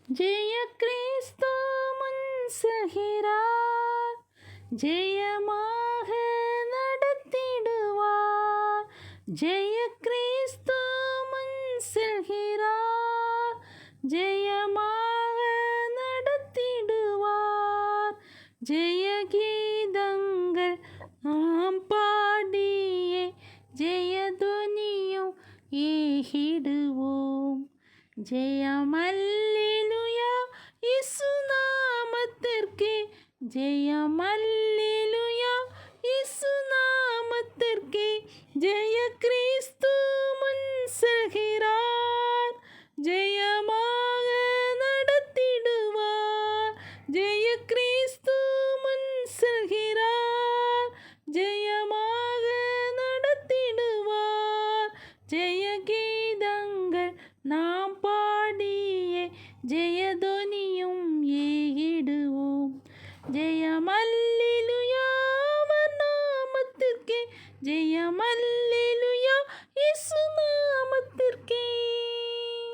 ஜெய கிறிஸ்து முன் செல்கிறார், ஜெயமாக நடத்திடுவார். ஜெய கிறிஸ்து முன் செல்கிறார், ஜெயமாக நடத்திடுவார். ஜெய கீதங்கள் நாம் பாடியே ஜெயதுனியும் ஏகிடுவோம். ஜெயம் அல்லேலூயா இயேசு நாமத்திற்கே, ஜெயம் அல்லேலூயா இயேசு நாமத்திற்கே. ஜெய கிறிஸ்து முன் செல்கிறார், ஜெயமாக நடத்திடுவார். ஜெய கிறிஸ்து முன் செல்கிறார், ஜெயமாக நடத்திடுவார். ஜெய கீதங்கள் நாம் பாடியே ஜெயதுனியும் ஏகிடுவோம். ஜெயம் அல்லேலூயா அவர் நாமத்திற்கே, ஜெய